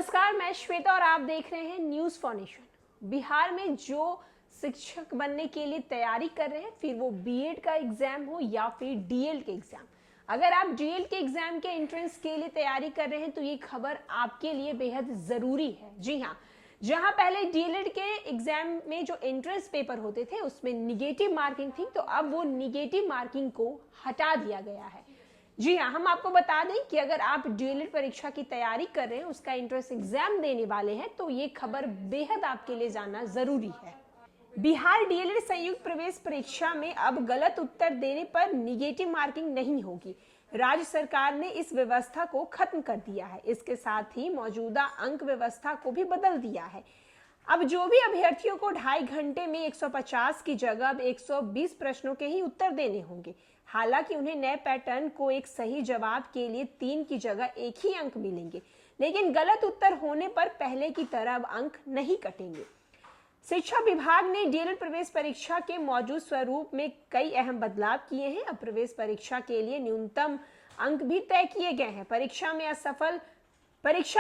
नमस्कार, मैं श्वेता और आप देख रहे हैं न्यूज फॉर नेशन। बिहार में जो शिक्षक बनने के लिए तैयारी कर रहे हैं, फिर वो बीएड का एग्जाम हो या फिर डीएलएड के एग्जाम, अगर आप डीएलएड के एग्जाम के एंट्रेंस के लिए तैयारी कर रहे हैं तो ये खबर आपके लिए बेहद जरूरी है। जी हाँ, जहां पहले डीएलएड के एग्जाम में जो एंट्रेंस पेपर होते थे उसमें निगेटिव मार्किंग थी, तो अब वो निगेटिव मार्किंग को हटा दिया गया है। जी हाँ, हम आपको बता दें कि अगर आप डीएलएड परीक्षा की तैयारी कर रहे हैं, उसका एंट्रेंस एग्जाम देने वाले हैं, तो ये खबर बेहद आपके लिए जानना जरूरी है। बिहार डीएलएड संयुक्त प्रवेश परीक्षा में अब गलत उत्तर देने पर निगेटिव मार्किंग नहीं होगी। राज्य सरकार ने इस व्यवस्था को खत्म कर दिया है। इसके साथ ही मौजूदा अंक व्यवस्था को भी बदल दिया है। अब जो भी अभ्यर्थियों को 2.5 घंटे में 150 की जगह अब 120 प्रश्नों के ही उत्तर देने होंगे। हालांकि उन्हें नए पैटर्न को एक सही जवाब के लिए 3 की जगह 1 ही अंक मिलेंगे, लेकिन गलत उत्तर होने पर पहले की तरह अब अंक नहीं कटेंगे। शिक्षा विभाग ने डीएलएड प्रवेश परीक्षा के मौजूद स्वरूप में कई अहम बदलाव किए हैं। अब प्रवेश परीक्षा के लिए न्यूनतम अंक भी तय किए गए हैं। परीक्षा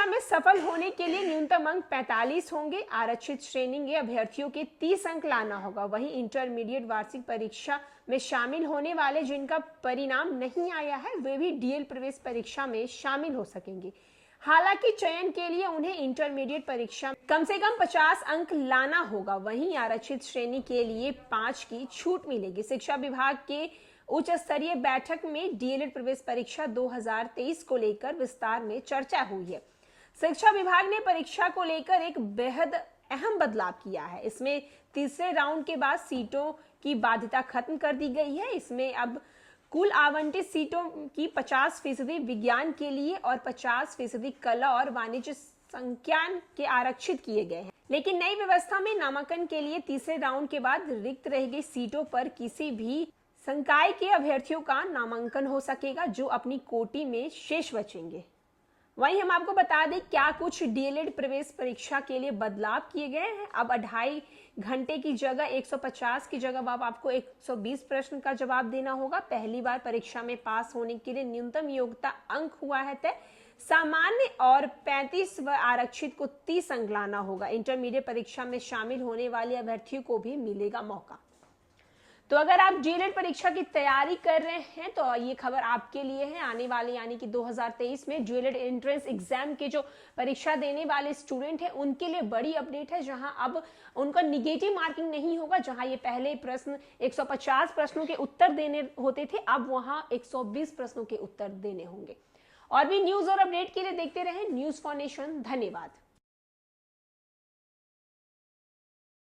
में सफल होने के लिए न्यूनतम अंक 45 होंगे। आरक्षित श्रेणी के अभ्यर्थियों के 30 अंक लाना होगा। वहीं इंटरमीडिएट वार्षिक परीक्षा में शामिल होने वाले जिनका परिणाम नहीं आया है, वे भी डीएलएड प्रवेश परीक्षा में शामिल हो सकेंगे। हालांकि चयन के लिए उन्हें इंटरमीडिएट परीक्षा में कम से कम 50 अंक लाना होगा। वहीं आरक्षित श्रेणी के लिए 5 की छूट मिलेगी। शिक्षा विभाग के उच्च स्तरीय बैठक में डीएलएड प्रवेश परीक्षा 2023 को लेकर विस्तार में चर्चा हुई है। शिक्षा विभाग ने परीक्षा को लेकर एक बेहद अहम बदलाव किया है। इसमें तीसरे राउंड के बाद सीटों की बाध्यता खत्म कर दी गई है। इसमें अब कुल आवंटित सीटों की 50% विज्ञान के लिए और 50% कला और वाणिज्य संज्ञान के आरक्षित किए गए हैं। लेकिन नई व्यवस्था में नामांकन के लिए तीसरे राउंड के बाद रिक्त रह गई सीटों पर किसी भी संकाय के अभ्यर्थियों का नामांकन हो सकेगा, जो अपनी कोटि में शेष बचेंगे। वहीं हम आपको बता दें क्या कुछ डीएलएड प्रवेश परीक्षा के लिए बदलाव किए गए हैं। अब 2.5 घंटे की जगह 150 की जगह अब आपको 120 प्रश्न का जवाब देना होगा। पहली बार परीक्षा में पास होने के लिए न्यूनतम योग्यता अंक हुआ है तय। सामान्य और 35 व आरक्षित को 30 अंक लाना होगा। इंटरमीडिएट परीक्षा में शामिल होने वाले अभ्यर्थियों को भी मिलेगा मौका। तो अगर आप डीएलएड परीक्षा की तैयारी कर रहे हैं तो ये खबर आपके लिए है। आने वाले यानी कि 2023 में डीएलएड एंट्रेंस एग्जाम के जो परीक्षा देने वाले स्टूडेंट हैं उनके लिए बड़ी अपडेट है, जहां अब उनका निगेटिव मार्किंग नहीं होगा। जहां ये पहले प्रश्न 150 प्रश्नों के उत्तर देने होते थे, अब वहां 120 प्रश्नों के उत्तर देने होंगे। और भी न्यूज और अपडेट के लिए देखते रहें न्यूज फॉर नेशन। धन्यवाद।